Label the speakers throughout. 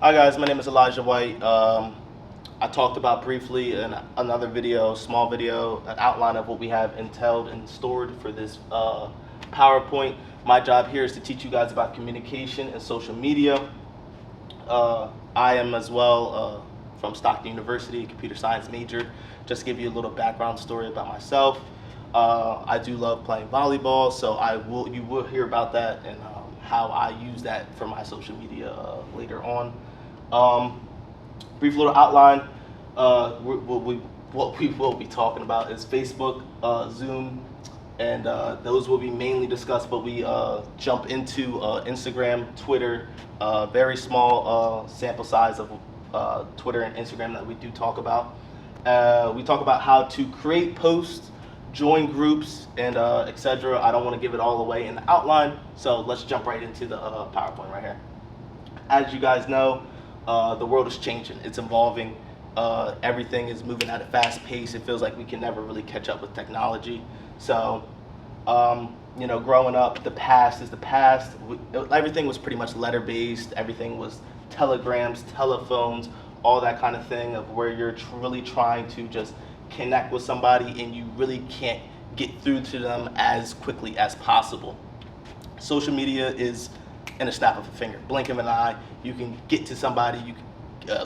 Speaker 1: Hi guys, my name is Elijah White. I talked about briefly in another video, small video, an outline of what we have entailed and stored for this PowerPoint. My job here is to teach you guys about communication and social media. I am as well from Stockton University, computer science major. Just to give you a little background story about myself. I do love playing volleyball, so you will hear about that and how I use that for my social media later on. Brief little outline. What we will be talking about is Facebook, Zoom, and those will be mainly discussed, but we jump into Instagram, Twitter, very small sample size of Twitter and Instagram that we do talk about. We talk about how to create posts, join groups, and etc. I don't want to give it all away in the outline, so let's jump right into the PowerPoint right here. As you guys know, the world is changing. It's evolving. Everything is moving at a fast pace. It feels like we can never really catch up with technology. So, growing up, the past is the past. Everything was pretty much letter-based. Everything was telegrams, telephones, all that kind of thing of where you're really trying to just connect with somebody and you really can't get through to them as quickly as possible. Social media is in a snap of a finger, blink of an eye. You can get to somebody.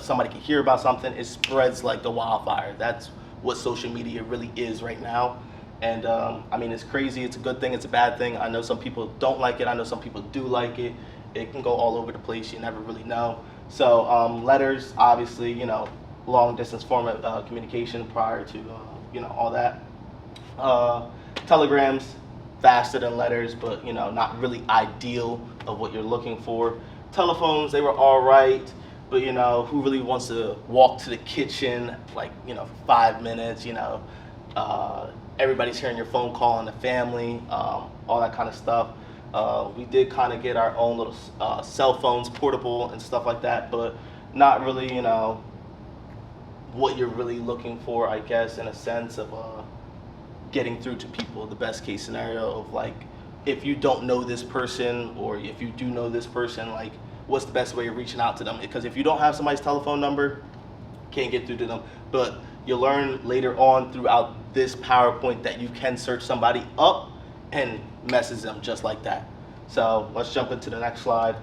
Speaker 1: Somebody can hear about something. It spreads like the wildfire. That's what social media really is right now. And it's crazy. It's a good thing. It's a bad thing. I know some people don't like it. I know some people do like it. It can go all over the place. You never really know. So letters, obviously, long distance form of communication prior to all that. Telegrams, faster than letters, but not really ideal of what you're looking for. Telephones, they were all right, but who really wants to walk to the kitchen like 5 minutes? Everybody's hearing your phone call in the family, all that kind of stuff. We did kind of get our own little cell phones, portable and stuff like that, but not really what you're really looking for, I guess, in a sense of getting through to people. The best case scenario of like, if you don't know this person, or if you do know this person, like what's the best way of reaching out to them? Because if you don't have somebody's telephone number, can't get through to them. But you'll learn later on throughout this PowerPoint that you can search somebody up and message them just like that. So let's jump into the next slide.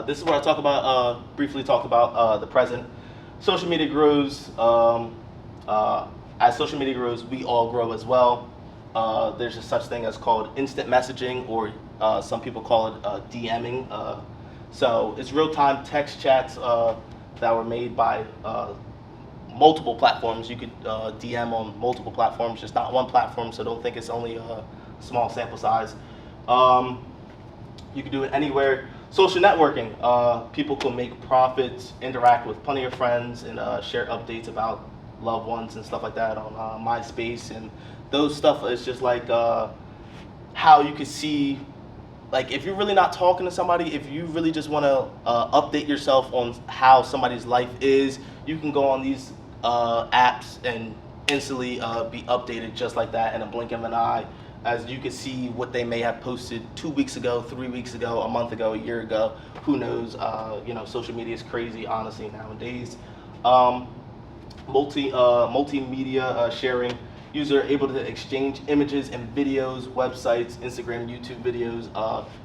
Speaker 1: This is where I talk about, briefly talk about the present. Social media grows. As social media grows, we all grow as well. There's a such thing as called instant messaging, or some people call it DMing. So it's real-time text chats that were made by multiple platforms. You could DM on multiple platforms, just not one platform, so don't think it's only a small sample size. You can do it anywhere. Social networking, people can make profits, interact with plenty of friends, and share updates about loved ones and stuff like that on MySpace, and those stuff is just like how you can see, like if you're really not talking to somebody, if you really just want to update yourself on how somebody's life is, you can go on these apps and instantly be updated just like that in a blink of an eye, as you can see what they may have posted 2 weeks ago, 3 weeks ago, a month ago, a year ago. Who knows? Social media is crazy, honestly, nowadays. Multimedia sharing. User able to exchange images and videos, websites, Instagram, YouTube videos.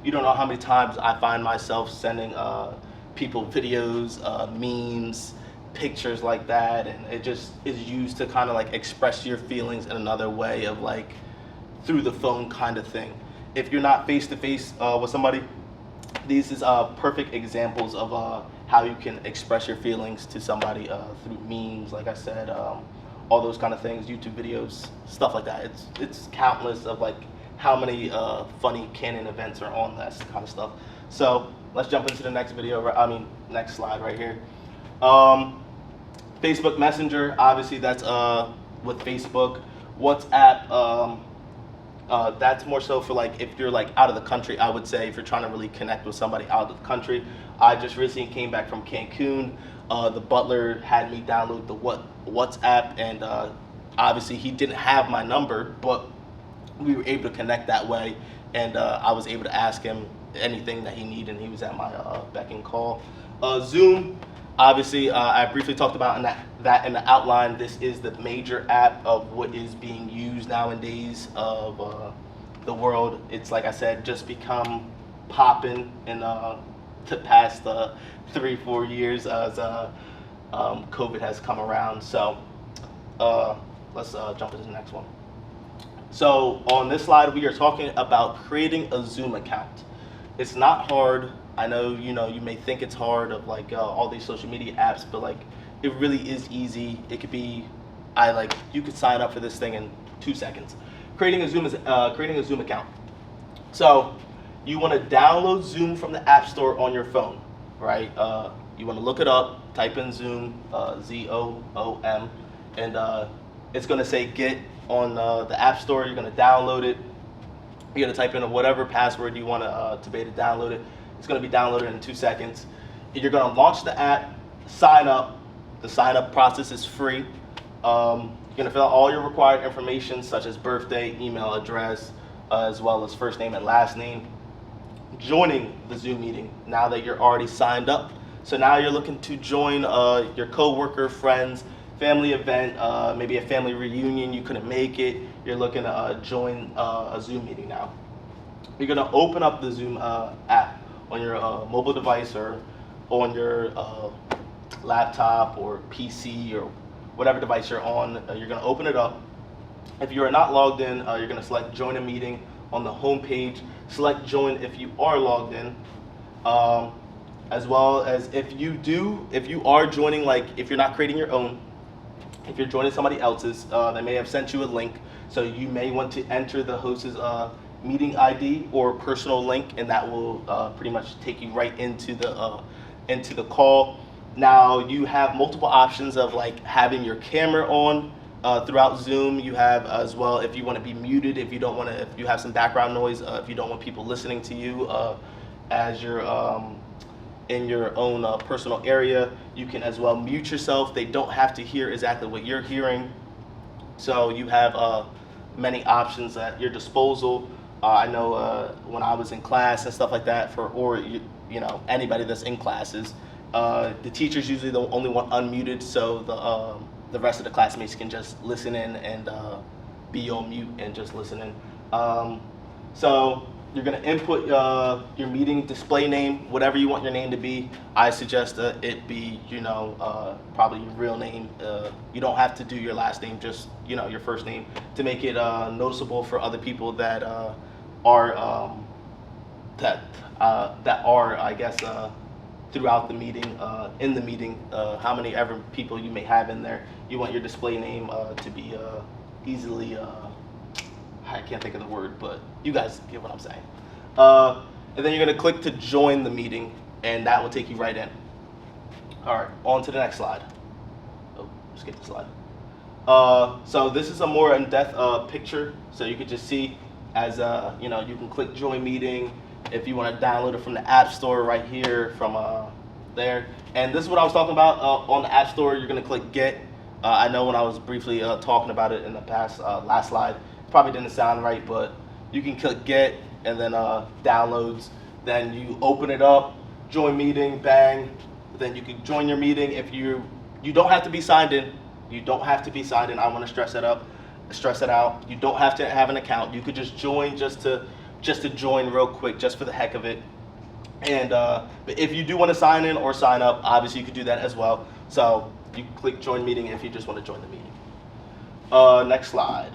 Speaker 1: You don't know how many times I find myself sending people videos, memes, pictures like that, and it just is used to kind of like express your feelings in another way of like through the phone kind of thing. If you're not face to face with somebody, these is perfect examples of how you can express your feelings to somebody through memes, like I said, all those kind of things, YouTube videos, stuff like that. It's countless of like how many funny canon events are on that kind of stuff. So let's jump into the next video. Next slide right here. Facebook Messenger, obviously that's with Facebook. WhatsApp, that's more so for like if you're like out of the country. I would say if you're trying to really connect with somebody out of the country. I just recently came back from Cancun. The butler had me download the WhatsApp, and obviously he didn't have my number, but we were able to connect that way, and I was able to ask him anything that he needed, and he was at my beck and call. Zoom, obviously, I briefly talked about that in the outline. This is the major app of what is being used nowadays of the world. It's, like I said, just become popping in the past 3-4 years as COVID has come around. So let's jump into the next one. So on this slide, we are talking about creating a Zoom account. It's not hard. I know, you may think it's hard of like all these social media apps, but like it really is easy. It could be, you could sign up for this thing in 2 seconds. Creating a Zoom account. So you want to download Zoom from the App Store on your phone, right? You want to look it up, type in Zoom, ZOOM, and it's going to say get on the App Store. You're going to download it. You're going to type in whatever password you want to be able to download it. It's going to be downloaded in 2 seconds. You're going to launch the app, sign up. The sign up process is free. You're going to fill out all your required information such as birthday, email address, as well as first name and last name. Joining the Zoom meeting now that you're already signed up. So now you're looking to join your coworker, friends, family event, maybe a family reunion, you couldn't make it. You're looking to join a Zoom meeting now. You're going to open up the Zoom app on your mobile device or on your laptop or PC or whatever device you're on. You're going to open it up. If you are not logged in, you're going to select join a meeting on the home page. Select join if you are logged in, as well as if you are joining, like if you're not creating your own, if you're joining somebody else's, they may have sent you a link, so you may want to enter the host's meeting ID or personal link, and that will pretty much take you right into the call. Now you have multiple options of like having your camera on throughout Zoom. You have as well if you want to be muted, if you don't want to, if you have some background noise, if you don't want people listening to you as you're in your own personal area, you can as well mute yourself. They don't have to hear exactly what you're hearing. So you have many options at your disposal. I know when I was in class and stuff like that, or anybody that's in classes, the teacher's usually the only one unmuted, so the rest of the classmates can just listen in and be on mute and just listen in. So you're going to input your meeting display name, whatever you want your name to be. I suggest it be, probably your real name. You don't have to do your last name, just your first name, to make it noticeable for other people that are I guess throughout the meeting, in the meeting, how many ever people you may have in there. You want your display name to be easily, I can't think of the word, but you guys get what I'm saying. And then you're going to click to join the meeting, and that will take you right in. All right, on to the next slide. Oh, skip the slide. So this is a more in-depth picture, so you could just see as you can click join meeting. If you want to download it from the App Store right here from there. And this is what I was talking about on the App Store. You're going to click get. I know when I was briefly talking about it in the past last slide, it probably didn't sound right, but you can click get and then downloads. Then you open it up, join meeting, bang. Then you can join your meeting. If you don't have to be signed in. You don't have to be signed in. I want to stress it out. You don't have to have an account. You could just join just to join real quick, just for the heck of it. And but if you do want to sign in or sign up, obviously you could do that as well. So you can click join meeting if you just want to join the meeting. Next slide.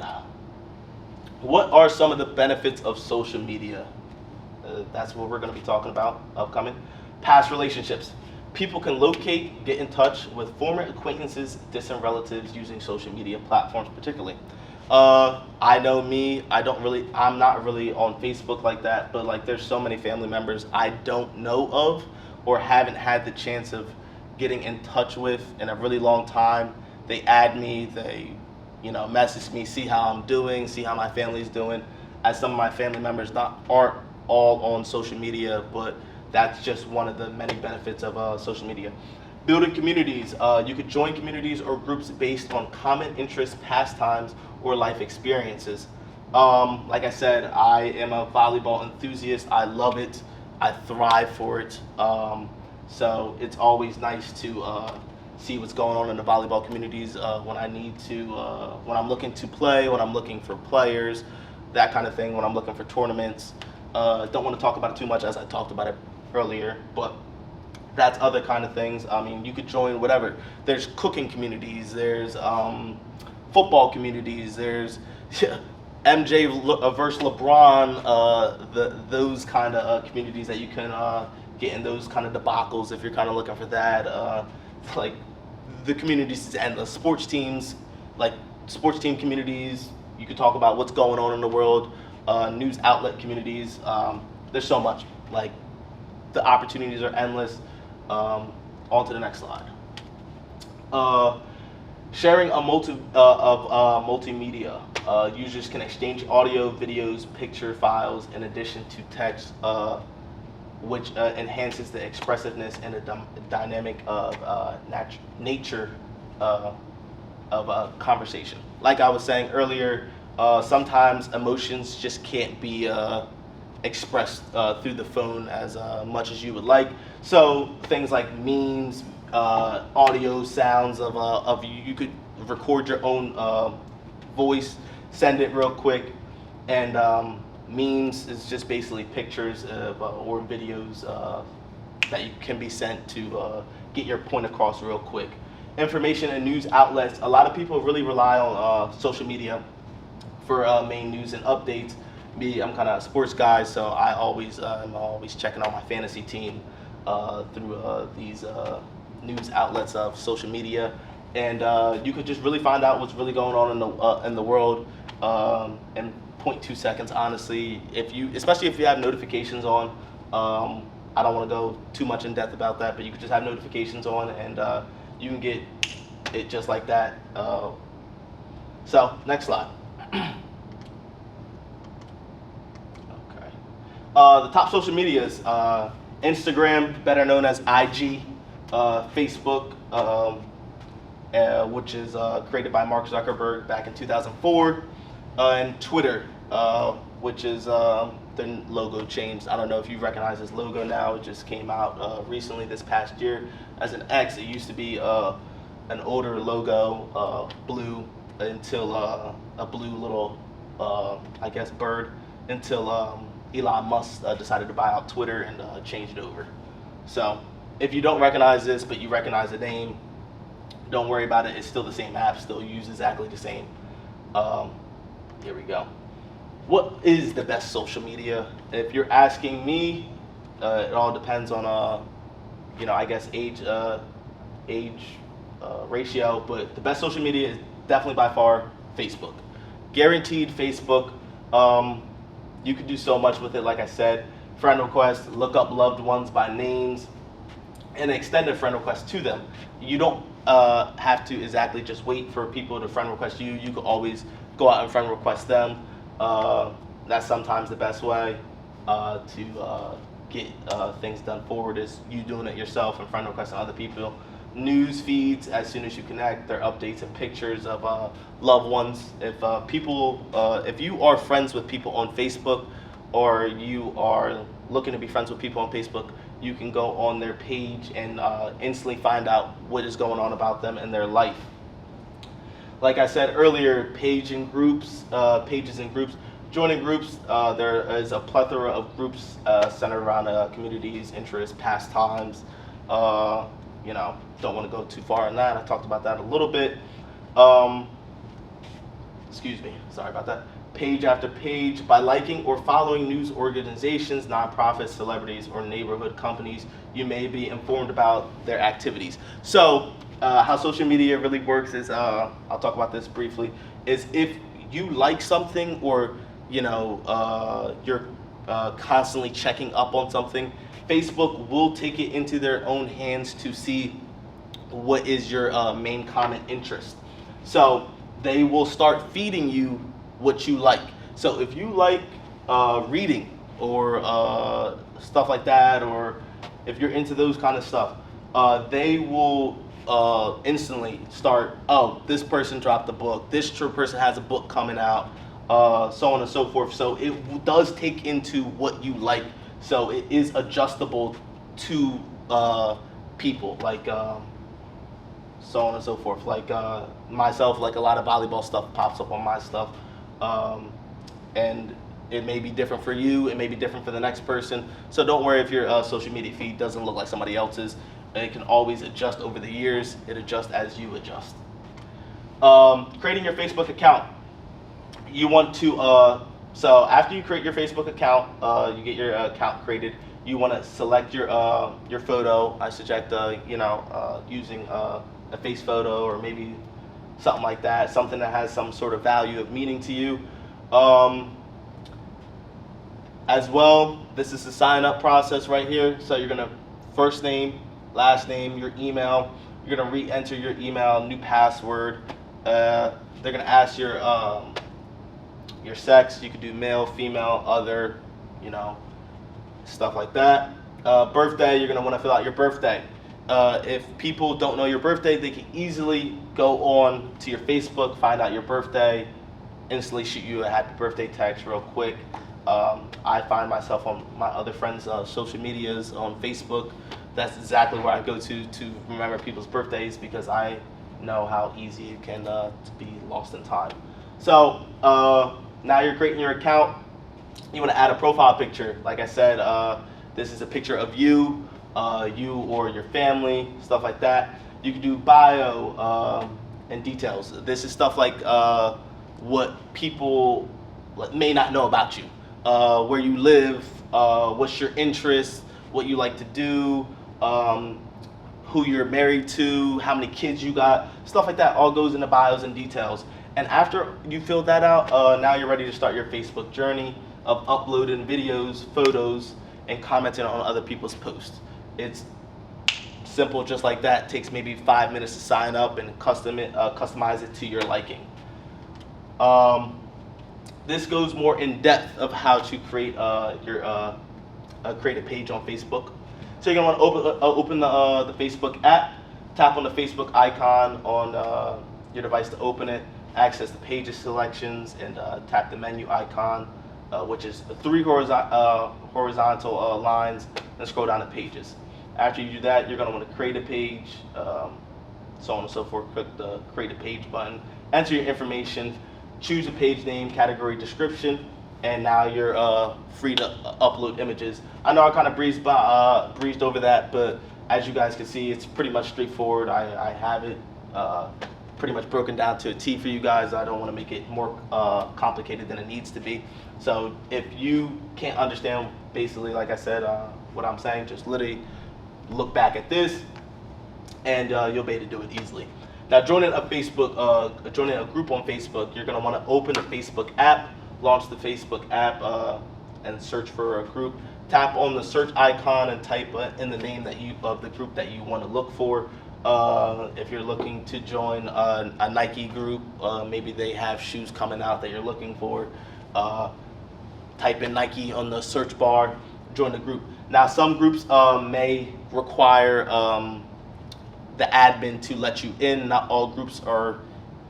Speaker 1: What are some of the benefits of social media? That's what we're going to be talking about upcoming. Past relationships. People can locate, get in touch with former acquaintances, distant relatives using social media platforms particularly. I know me, I'm not really on Facebook like that, but like there's so many family members I don't know of or haven't had the chance of getting in touch with in a really long time. They add me, they message me, see how I'm doing, see how my family's doing. As some of my family members aren't all on social media, but that's just one of the many benefits of social media. Building communities. You could join communities or groups based on common interests, pastimes, or life experiences. Like I said, I am a volleyball enthusiast. I love it. I thrive for it. So it's always nice to see what's going on in the volleyball communities when I need to, when I'm looking to play, when I'm looking for players, that kind of thing, when I'm looking for tournaments. Don't want to talk about it too much as I talked about it earlier, but that's other kind of things. I mean, you could join whatever. There's cooking communities, there's football communities, there's MJ versus LeBron, those kind of communities that you can get in those kind of debacles if you're kind of looking for that. Like the communities and the sports teams, like sports team communities, you could talk about what's going on in the world, news outlet communities. There's so much. Like the opportunities are endless. On to the next slide. Sharing a multimedia. Users can exchange audio, videos, picture files in addition to text, which enhances the expressiveness and the dynamic of nature of a conversation. Like I was saying earlier, sometimes emotions just can't be expressed through the phone as much as you would like. So things like memes, audio sounds of you could record your own voice, send it real quick, and memes is just basically pictures of, or videos that you can be sent to get your point across real quick. Information and news outlets. A lot of people really rely on social media for main news and updates. Me, I'm kind of a sports guy, so I'm always checking out my fantasy team through these news outlets of social media, and you could just really find out what's really going on in the world in 0.2 seconds. Honestly, especially if you have notifications on, I don't want to go too much in depth about that, but you could just have notifications on, and you can get it just like that. So next slide. The top social medias, Instagram, better known as IG, Facebook, which is created by Mark Zuckerberg back in 2004, and Twitter, which is the logo changed. I don't know if you recognize this logo now. It just came out recently this past year as an X. It used to be an older logo, blue, until a blue little, I guess, bird, until Elon Musk decided to buy out Twitter and change it over. So if you don't recognize this, but you recognize the name, don't worry about it. It's still the same app, still used exactly the same. Here we go. What is the best social media? If you're asking me, it all depends on, I guess age ratio, but the best social media is definitely by far Facebook. Guaranteed Facebook. You could do so much with it, like I said. Friend request, look up loved ones by names, and extend a friend request to them. You don't have to exactly just wait for people to friend request you. You can always go out and friend request them. That's sometimes the best way to get things done forward, is you doing it yourself and friend requesting other people. News feeds, as soon as you connect, their updates and pictures of loved ones. If you are friends with people on Facebook, or you are looking to be friends with people on Facebook, you can go on their page and instantly find out what is going on about them and their life. Like I said earlier, pages and groups. Joining groups, there is a plethora of groups centered around communities, interests, pastimes. Don't want to go too far on that. I talked about that a little bit. Excuse me, sorry about that. Page after page. By liking or following news organizations, nonprofits, celebrities, or neighborhood companies, you may be informed about their activities. So how social media really works is, I'll talk about this briefly, is if you like something, or you're constantly checking up on something, Facebook will take it into their own hands to see what is your main common interest. So they will start feeding you what you like. So if you like reading or stuff like that, or if you're into those kind of stuff, they will instantly start, oh, this person dropped a book, this person has a book coming out, so on and so forth. So it does take into what you like. So it is adjustable to people, like so on and so forth. Like myself, like a lot of volleyball stuff pops up on my stuff, and it may be different for you. It may be different for the next person. So don't worry if your social media feed doesn't look like somebody else's. It can always adjust over the years. It adjusts as you adjust. Creating your Facebook account. You want to, so after you create your Facebook account, you get your account created. You want to select your photo. I suggest using a face photo or maybe something like that, something that has some sort of value of meaning to you. As well, this is the sign up process right here. So you're gonna first name, last name, your email. You're gonna re-enter your email, new password. They're gonna ask your sex. You could do male, female, other, stuff like that. Birthday, you're gonna want to fill out your birthday. If people don't know your birthday, they can easily go on to your Facebook, find out your birthday, instantly shoot you a happy birthday text real quick. I find myself on my other friends' social medias on Facebook. That's exactly where I go to remember people's birthdays, because I know how easy it can to be lost in time. So now you're creating your account. You want to add a profile picture. Like I said, this is a picture of you or your family, stuff like that. You can do bio and details. This is stuff like what people may not know about you. Where you live, what's your interest, what you like to do, who you're married to, how many kids you got, stuff like that all goes into bios and details. And after you fill that out, now you're ready to start your Facebook journey of uploading videos, photos, and commenting on other people's posts. It's simple just like that. It takes maybe 5 minutes to sign up and customize it to your liking. This goes more in depth of how to create create a page on Facebook. So you're gonna want to open the Facebook app, tap on the Facebook icon on your device to open it, access the pages selections, and tap the menu icon, which is 3 horizontal lines, and scroll down to pages. After you do that, you're gonna want to create a page, so on and so forth. Click the create a page button, enter your information, choose a page name, category, description, and now you're free to upload images. I know I kind of breezed over that, but as you guys can see, it's pretty much straightforward. I have it pretty much broken down to a T for you guys. I don't want to make it more complicated than it needs to be. So if you can't understand, basically, like I said, what I'm saying, just literally look back at this, and you'll be able to do it easily. Now, joining a group on Facebook, you're going to want to open the Facebook app, launch the Facebook app, and search for a group. Tap on the search icon and type in the name of the group that you want to look for. If you're looking to join a Nike group, maybe they have shoes coming out that you're looking for. Type in Nike on the search bar, join the group. Now, some groups may require the admin to let you in. Not all groups are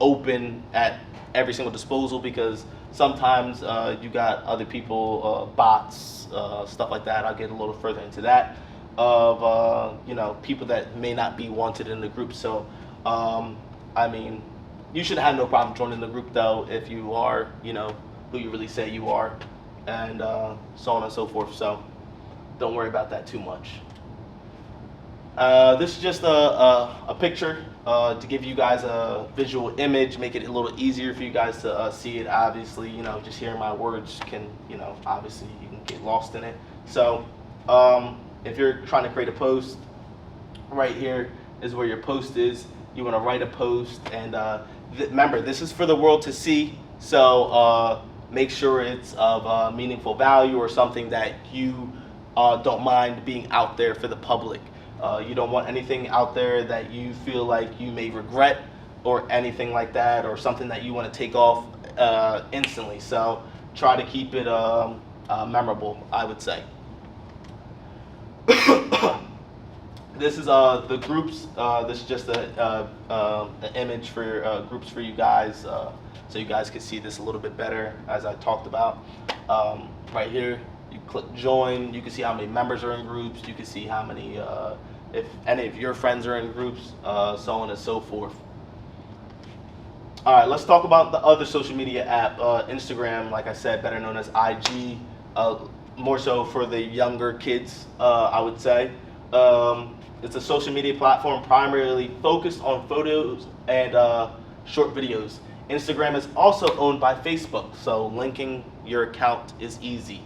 Speaker 1: open at every single disposal, because sometimes you got other people, bots, stuff like that. I'll get a little further into that, of people that may not be wanted in the group. So I mean, you should have no problem joining the group though, if you are who you really say you are, and so on and so forth. So don't worry about that too much. This is just a picture to give you guys a visual image, make it a little easier for you guys to see it. Obviously, just hearing my words can, obviously you can get lost in it. So if you're trying to create a post, right here is where your post is. You want to write a post, and remember, this is for the world to see. So make sure it's of meaningful value, or something that you don't mind being out there for the public. You don't want anything out there that you feel like you may regret, or anything like that, or something that you want to take off instantly. So try to keep it memorable, I would say. This is the groups. This is just an image for groups for you guys, so you guys can see this a little bit better, as I talked about. Right here, you click join. You can see how many members are in groups. You can see how many, if any of your friends are in groups, so on and so forth. All right, let's talk about the other social media app, Instagram, like I said, better known as IG, more so for the younger kids, I would say. It's a social media platform primarily focused on photos and short videos. Instagram is also owned by Facebook, so linking your account is easy.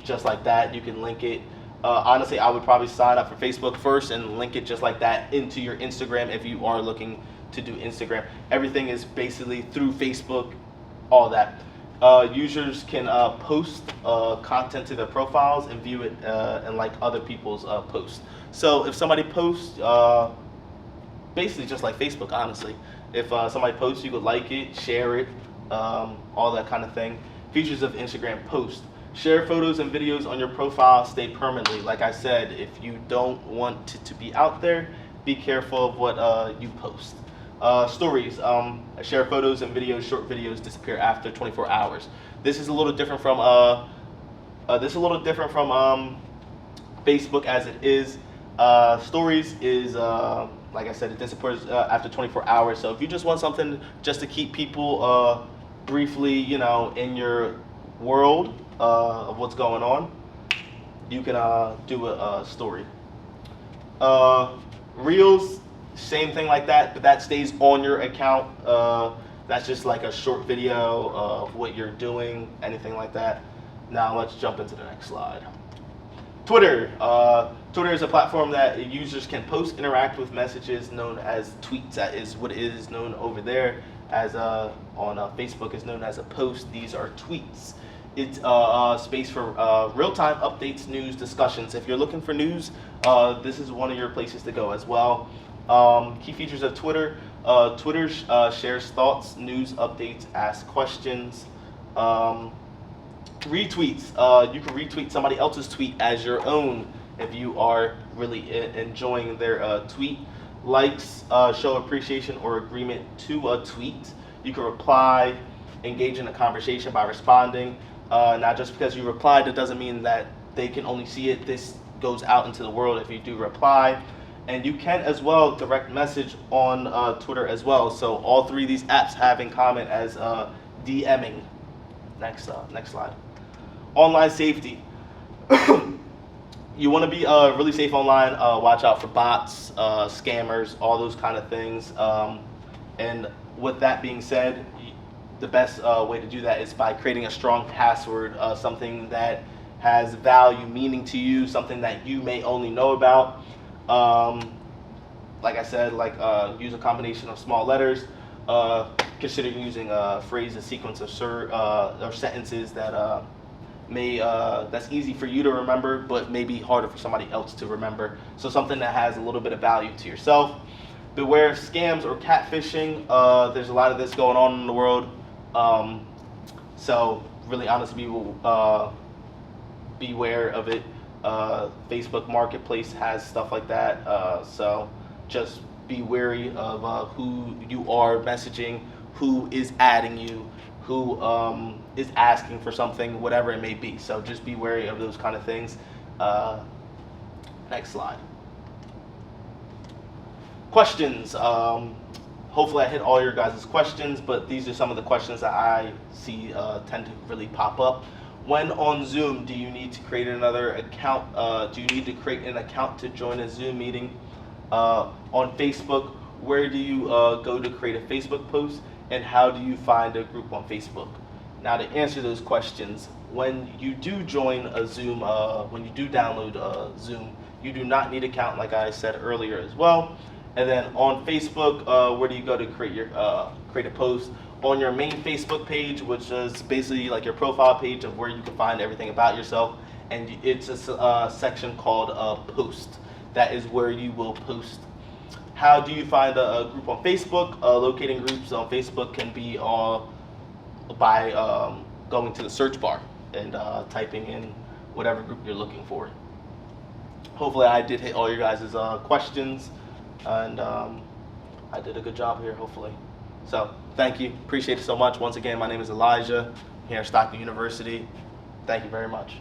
Speaker 1: Just like that, you can link it. Honestly, I would probably sign up for Facebook first and link it just like that into your Instagram if you are looking to do Instagram. Everything is basically through Facebook, all that. Users can post content to their profiles and view it and like other people's posts. So if somebody posts, basically just like Facebook, honestly. If somebody posts, you could like it, share it, all that kind of thing. Features of Instagram: post. Share photos and videos on your profile, stay permanently. Like I said, if you don't want it to be out there, be careful of what you post. Stories: share photos and videos, short videos disappear after 24 hours. This is a little different from Facebook as it is. Stories is like I said, it disappears after 24 hours. So if you just want something just to keep people briefly, in your world of what's going on, you can do a story. Reels, same thing like that, but that stays on your account. That's just like a short video of what you're doing, anything like that. Now let's jump into the next slide. Twitter. Twitter is a platform that users can post, interact with messages known as tweets. That is what is known over there as on Facebook is known as a post. These are tweets. It's a space for real-time updates, news, discussions. If you're looking for news, this is one of your places to go as well. Key features of Twitter. Twitter shares thoughts, news, updates, asks questions. Retweets. You can retweet somebody else's tweet as your own if you are really enjoying their tweet. Likes show appreciation or agreement to a tweet. You can reply, engage in a conversation by responding. Now, just because you replied, it doesn't mean that they can only see it. This goes out into the world if you do reply. And you can as well direct message on Twitter as well. So all three of these apps have in common as DMing. Next slide. Online safety. You want to be really safe online. Watch out for bots, scammers, all those kind of things. And with that being said, the best way to do that is by creating a strong password, something that has value, meaning to you, something that you may only know about. Like I said, use a combination of small letters. Consider using a phrase, a sequence of or sentences that that's easy for you to remember, but may be harder for somebody else to remember. So something that has a little bit of value to yourself. Beware scams or catfishing. There's a lot of this going on in the world. So really honestly, beware of it. Facebook Marketplace has stuff like that. So just be wary of who you are messaging, who is adding you, who is asking for something, whatever it may be. So just be wary of those kind of things. Next slide. Questions. Hopefully I hit all your guys' questions, but these are some of the questions that I see tend to really pop up. When on Zoom, do you need to create another account? Do you need to create an account to join a Zoom meeting? On Facebook, where do you go to create a Facebook post? And how do you find a group on Facebook? Now, to answer those questions, when you do join a Zoom, when you do download Zoom, you do not need an account, like I said earlier as well. And then on Facebook, where do you go to create a post? On your main Facebook page, which is basically like your profile page of where you can find everything about yourself, and it's a section called Post. That is where you will post. How do you find a group on Facebook? Locating groups on Facebook can be by going to the search bar and typing in whatever group you're looking for. Hopefully I did hit all your guys' questions, and I did a good job here, hopefully. So thank you, appreciate it so much. Once again, my name is Elijah, here at Stockton University. Thank you very much.